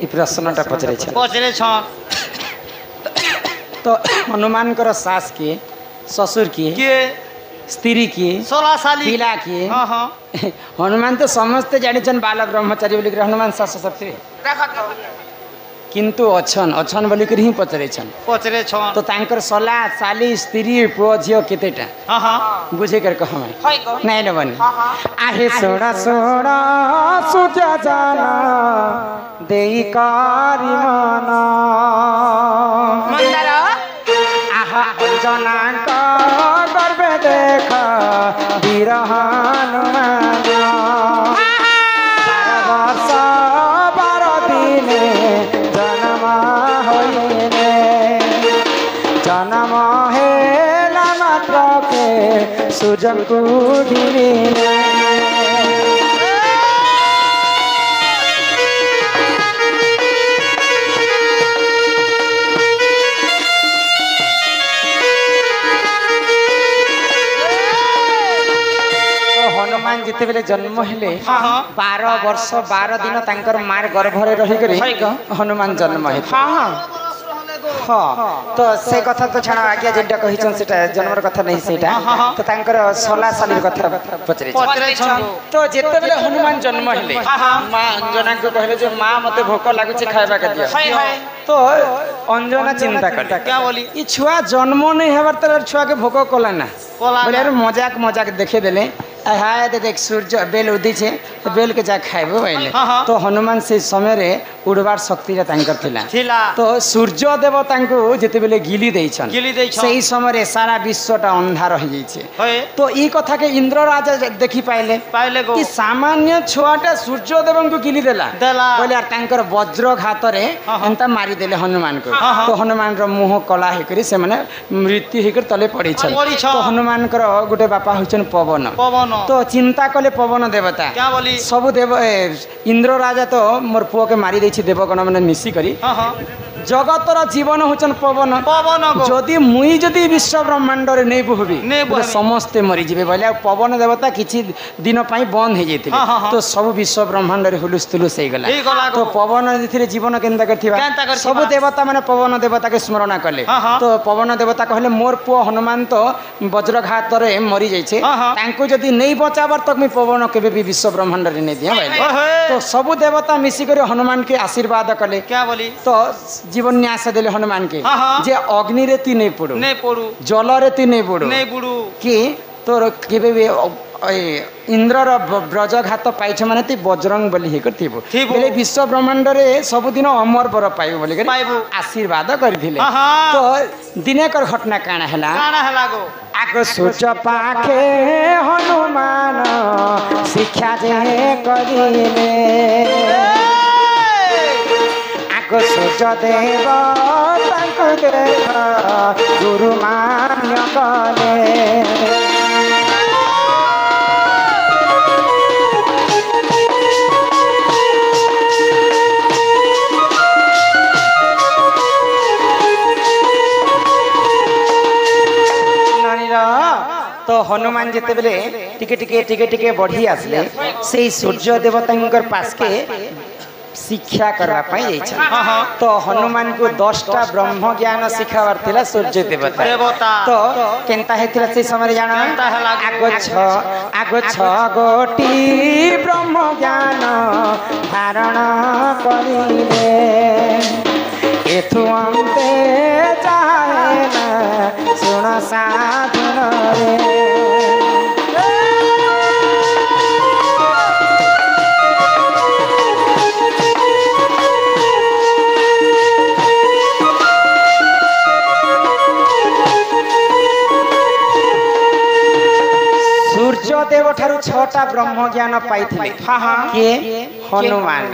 ये प्रश्नटा पचरे पचरे छन तो हनुमान कर सास के ससुर की के स्त्री की 16 साली पिला की हां हां हनुमान तो समस्ते जानिछन बाल ब्रह्मचारी बोली हनुमान सास ससुर थे किंतु अछन अछन बोली ही पचरे छन तो तांकर सला साली स्त्री पुओ झियो केतेटा हां हां बुझे कर कह मैं नहीं लेबनी आहे सोड़ा सोड़ा सुजा जाना देई कारी मना मंदार आहा अंजना का गर्भे देखा वीर हनुमान 12 वर्ष 12 दिने जन्म होइने जन्म हेला मात्र के सुजन कुढिने हनुमान जिते बेले जन्म हेले 12 वर्ष 12 दिन तांकर मार गर्भरे रही करी हनुमान जन्म हे हाँ तो से कथा तो छाड़ा आज्ञा जेटा कहिछन सेटा जन्मर कथा नहीं सेटा तो तांकर 16 साल कथा पचरे तो जेते बेले हनुमान जन्म हेले मां अंजना को कहले जे मां मते भोक लागुची खाइबा के दिया तो अंजना चिंता कर क्या बोली ई छुआ जन्म नहीं हेबार तर छुआ के भोक कोला ना बोले यार मजाक मजाक देखे देले हाय देख सूर्य बेल उदी छे तो बेल के जा खाइबो पहले तो हनुमान से समय रे उड़बार शक्ति रे तांकर थिला तो सूर्य देव तांको जेते बेले गिली देइछन सही समय रे सारा विश्वटा अंधार हो जाई छे तो ई कथा के इंद्र राजा देखि पाइले कि सामान्य छुआटा सूर्य देव को गिली देला बोले यार तांकर वज्रघात रे एंता मारी देले हनुमान को तो हनुमान रो मुंह कला हे करी से माने मृत्यु हे कर तले पड़ी छन तो हनुमान कर गुटे बापा होचन पवन तो चिंता कले पवन देवता क्या बोली सब देव इंद्र राजा तो मोर पुओ के मारी देछि देवगण माने मिसी करी जगतर जीवन होचन पवन जदि मुई जदि विश्व ब्रह्मांड रे नै बुहबी समस्ते मरी जिवे बोले पवन देवता किछि दिन पई बंद हे जेतिले तो सब विश्व ब्रह्मांड रे हुलुस तुलुस हे गला तो पवन दिथिरे जीवन केनता करथिबा सब देवता माने पवन देवता के स्मरण कले तो पवन देवता कहले मोर पुओ हनुमान तो वज्रघात रे मरी जाइछे तांको जदि नै बचाबर तक मी पवन केबे भी विश्व ब्रह्मांड रे नै दिया भाई तो सब देवता मिसी करे हनुमान के आशीर्वाद कले क्या बोली तो जीवन न्यास देले हनुमान के जे अग्नि रे ती नै पड़ू जल रे ती नै पड़ू कि तोर केबे भी इंद्र ब्रजघात पाइछ माने ती बजरंग बलि हे करथिबो बेले विश्व ब्रह्मांड रे सब दिन अमर बर पाइबो बोली कर आशीर्वाद करथिले तो दिने कर घटना काना हला गो आगो सोच पाखे हनुमान शिक्षा जे करिले आगो सोच देव तांको देख गुरु मान्य कले तो हनुमान जिते बेले टिके टिके टिके टिके बढ़ी आसले से सूर्य देवता पास के शिक्षा करवा तो हनुमान को 10टा ब्रह्म ज्ञान शिखावार थिला सूर्य देवता तो केनता हेतिला से समय जान आगो छ गोटी ब्रह्म ज्ञान धारण करिले एथु अंते चाहे ना सुन साधन रे सूर्यदेव ठारू 6टा ब्रह्म ज्ञान पाइथिले के हनुमान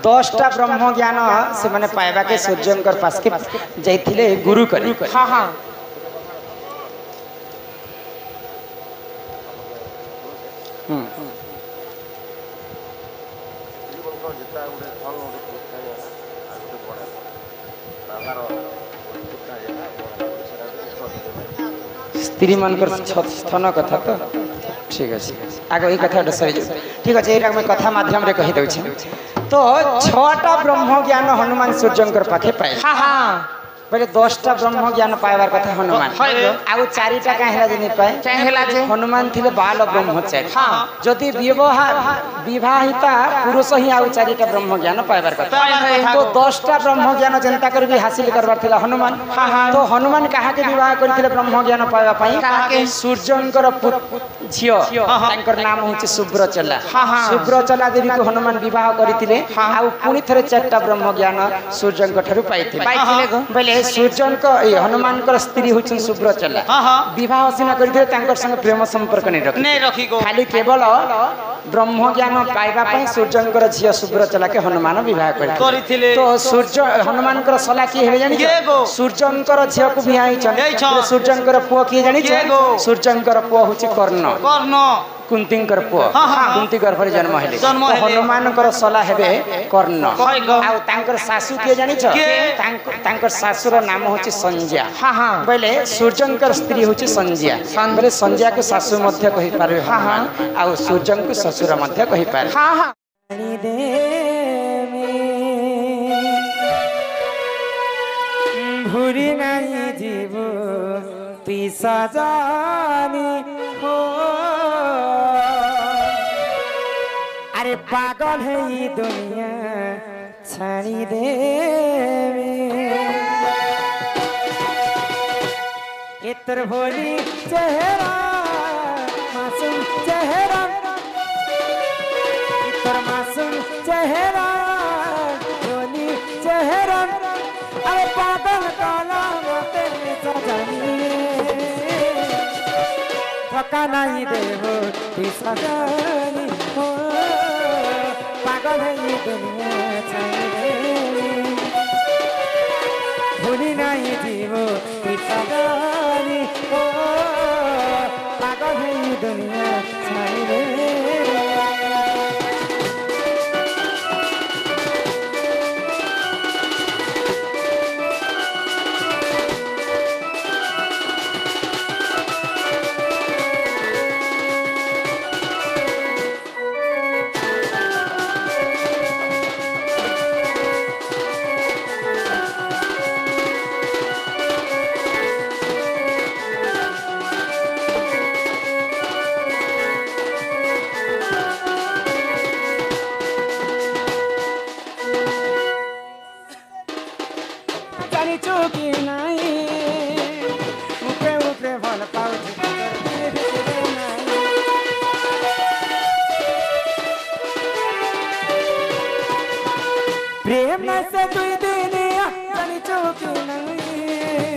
10टा ब्रह्म ज्ञान से माने पाइबा के सूर्यंकर पास के जाइथिले गुरु करी स्त्री मानकर स्थन कथा तो ठीक है आगे ये कथा सरी ठीक अच्छे ये कथा माध्यम रे कही दउछि तो 6टा ब्रह्म ज्ञान हनुमान सूर्यंकर पाखे पाए बोले 10टा ब्रह्म ज्ञान पाइबार कथा हनुमान आउ 4टा कहीं पाए हनुमान थे बाल ब्रह्मचारी जदि विवाहिता पुरुष ही आउ 4टा ब्रह्म ज्ञान पाइबार कथा तो 10टा ब्रह्म ज्ञान जनता कर भी हासिल करबार थिला हनुमान तो हनुमान कहा के विवाह करथिले ब्रह्म ज्ञान पाइबा पई सूर्यंकर झियो तांकर नाम होचे सुब्रचला सुब्रचला देवी को हनुमान विवाह करथिले आउ पुनी थरे 4टा ब्रह्म ज्ञान सूर्यंक ठरु पाइथिले बोले सूर्यंक हनुमान स्त्री होचन सुब्रचला विवाह सीना करथिले तांकर संग प्रेम संपर्क नहीं रखी खाली केवल ब्रह्म ज्ञान पाइबा पई सूर्यंकर झियो सुब्रचला के हनुमान विवाह करथिले तो सूर्य हनुमान सला की हेबे जानि सूर्यंकर झियो को विवाह हिचन सूर्यंकर पुओ की जानि सूर्यंकर पुओ होची कर्ण कुंतींकर पुओ कुंती गर्भरे जन्म हेले हनुमान सला हेबे कर्ण आ तांकर सासू के जानि तांकर सासुर नाम होची संज्ञा बोले सूर्यंकर स्त्री होची संज्ञा बोले संज्ञा के सासू मध्य कहि पारे हनुमान आ सूर्यंक ससुर मध्य कहि पारे भूरी नहीं जीव पिसा जानी हो अरे पागल है ये दुनिया छाड़ी दे इतर भोली चेहरा मासूम चेहरा इतर मासूम चेहरा भोली चेहरा अरे पागल काला तेरे सजानी धक्का नहीं देवो पिसा जानी हो पागल है ये दुनिया छाड़ी भूली नहीं जीवो पिसा जानी हो पागल है ये दुनिया छाड़ी प्रेम से दुई दिनिया जानी चौकी नहीं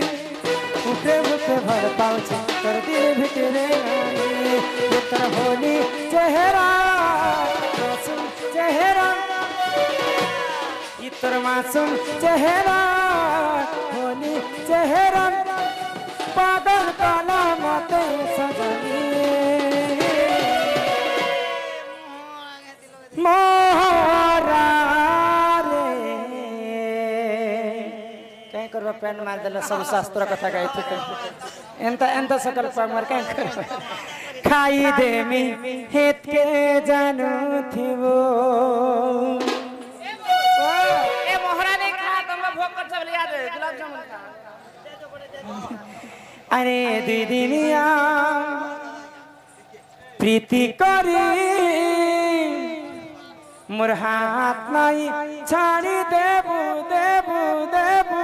उठे उठे भर पाउछ कर दिल भितरे नहीं उतर होली चेहरा मासूम चेहरा इतर मासूम चेहरा होली चेहरा पागल काला माते सजनी मोहरा करवा पेन मार देला सब शास्त्र कथा गाइथे एंता एंता सकल पामर काई कर खाई देमी हेत के जानू थिवो ए मोहरा ने कहा तुम भोग कर सब याद है गुलाब जामुन खा अरे दीदिनिया प्रीति करी मोर हाथ नहीं छाड़ी देबू देबू देबू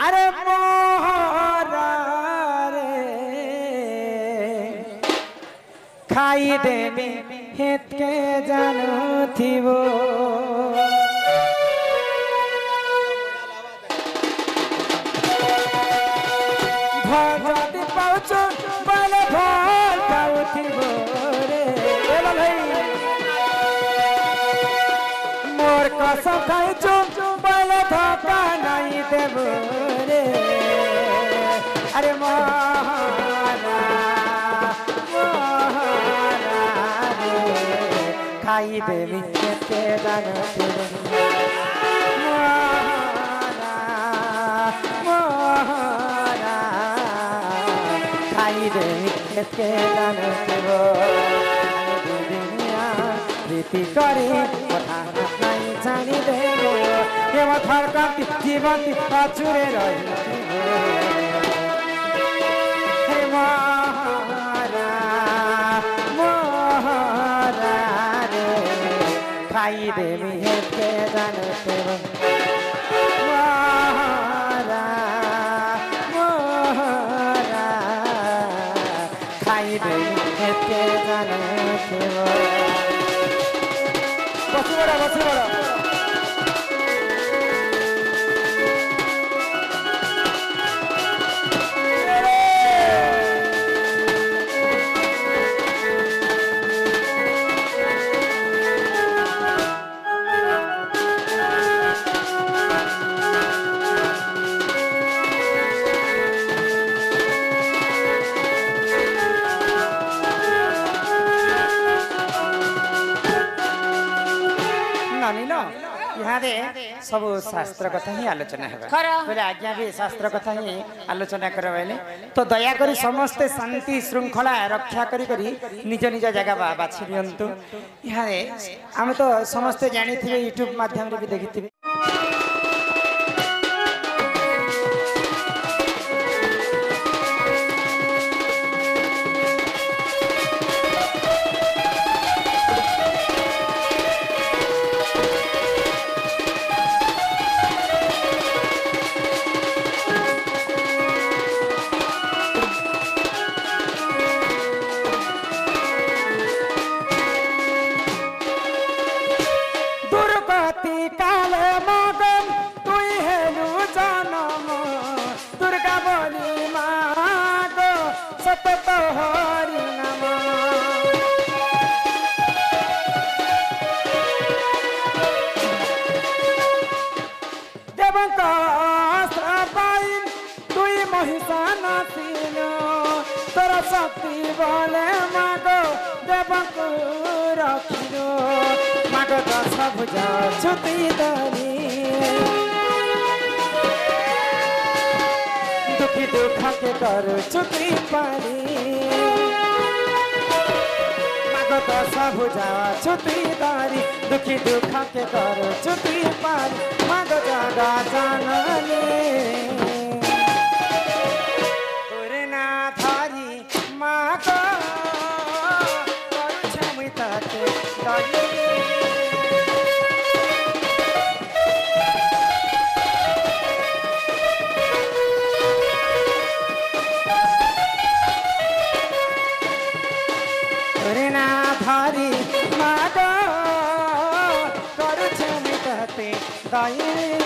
अरे मोहरा रे खाई देवी हेत के जानू थिवो भजति पाउछु बले भल पाउथिबो रे एला भाई मोर कसम खाइछु बले धोखा नहीं देबो रे अरे मोहरा मोहरा रे खाई देवी के दाना थिबो मोहरा मोहरा खाई देवी এতকে জানতেব দুনিয়া প্রীতি করে কথা নাই জানি দেব কেব থরকান্তি জীবন্তি অচুরে রহিব হে মহারা মহারা রে খাই দেবি এতকে জানতেব মহারা মহারা খাই দেবি এতকে জানতেব বসে বড় বসে বড় सब शास्त्र कथा ही आलोचना है बोले आज्ञा भी शास्त्र कथा ही आलोचना करवाइले तो दयाकोरी समस्ते शांति श्रृंखला रक्षा करी निज निज जगह बाछि दियंतु यहाँ आम तो समस्ते जानी थे यूट्यूब माध्यम रे भी देखी शक्ति बोले मागो देवक रखिलो मागो दश भुजा छुती दरी दुखी दुख के कर छुती पारी मागो दश भुजा छुती दरी दुखी दुख के कर छुती पारी मागो जगा जानले माता धारी माता करुछ मिटते दाई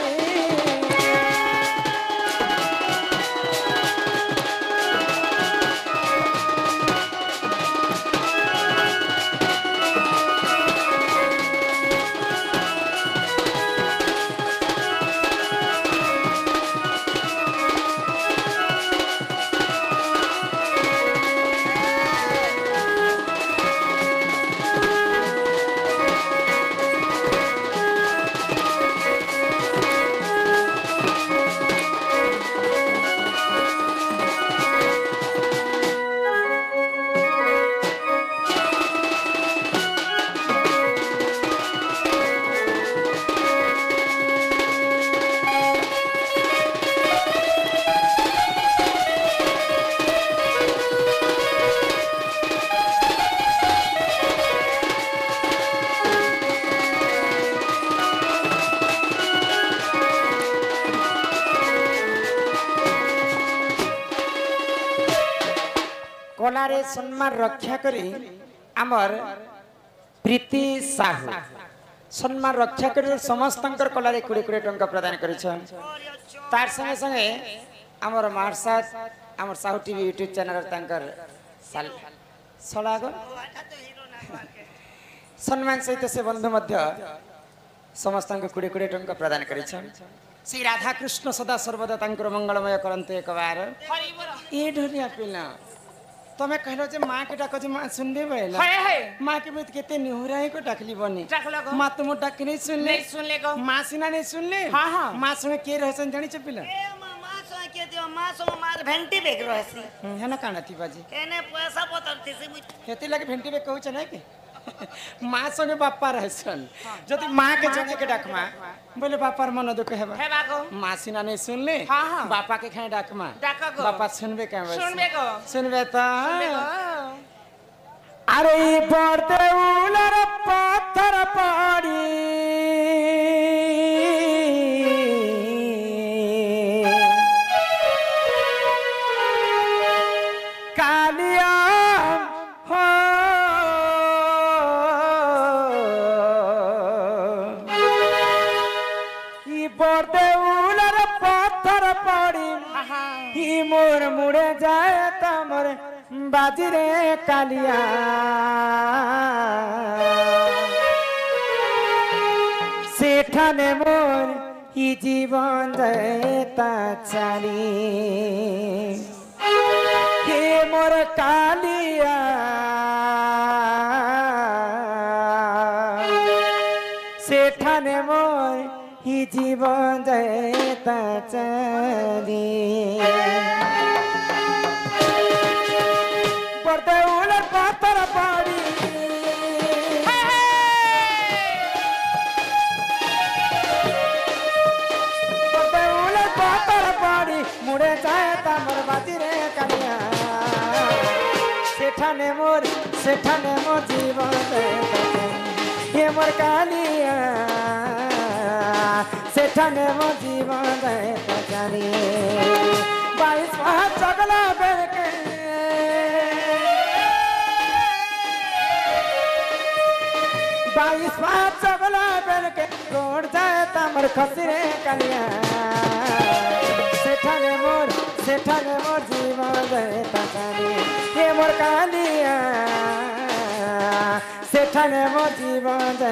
कलारे सम्मान रक्षा करी आमर प्रीति साहू सम्मान रक्षा करी समस्त कलारे 20 टंका प्रदान कर तार संगे संगे आमर मार्साद आमर साहू टीवी यूट्यूब चैनल सलाग सम्मान सहित से बंधु मध्य समस्त 20 टंका प्रदान कर श्री राधा कृष्ण सदा सर्वदा मंगलमय करते एक बार ये ढोलिया पिला तुम्हें कहलो जे माँ के डाको जे माँ सुन दे बेला माँ के बीच केते निहुराई को डाकली बनी माँ तुम डाक नहीं सुन ले माँ सिना नहीं सुन ले हां हां माँ संगे के रहसन जानी छ पिला ए माँ संगे के दियो मास मार भेंटी बेग रहसी है ना काना थी बाजी एने पैसा पतर थिसी मुझ हेती लगे भेंटी बेग कहू छने के माँ संगे बापा रहसन जदि माँ के जने के डाकमा बोले बापार मन दुख हेबा हे बागो माँ सिना नहीं सुन ले बापा के खाए डाकमा डाका बापा सुनबे का सुनबे तो गो अरे पड़ते उलर पत्थर पड़ी कालिया हो पड़ते उलर पत्थर पड़ी ही मोर मुड़े जाए तमर बाजी रे कालिया सेठाने मोर ही जीवन देता चाली हे मोर कालिया सेठाने मोर ही जीवन देता चाली पड़ते उलट पातर पाड़ी पड़ते उलट पातर पाड़ी मुड़े जाए तमर बाजी रे कालिया सेठाने मोर जीवन ये मोर कालिया सेठाने मोर जीवन जानी 22 हाथ चगला बेर के 22 हाथ चगला बेर के गोड़ जाए तमर खसरे कालिया सेठाने मोर जीवन जानी ये मोर कालिया सेठाने मोर जीवन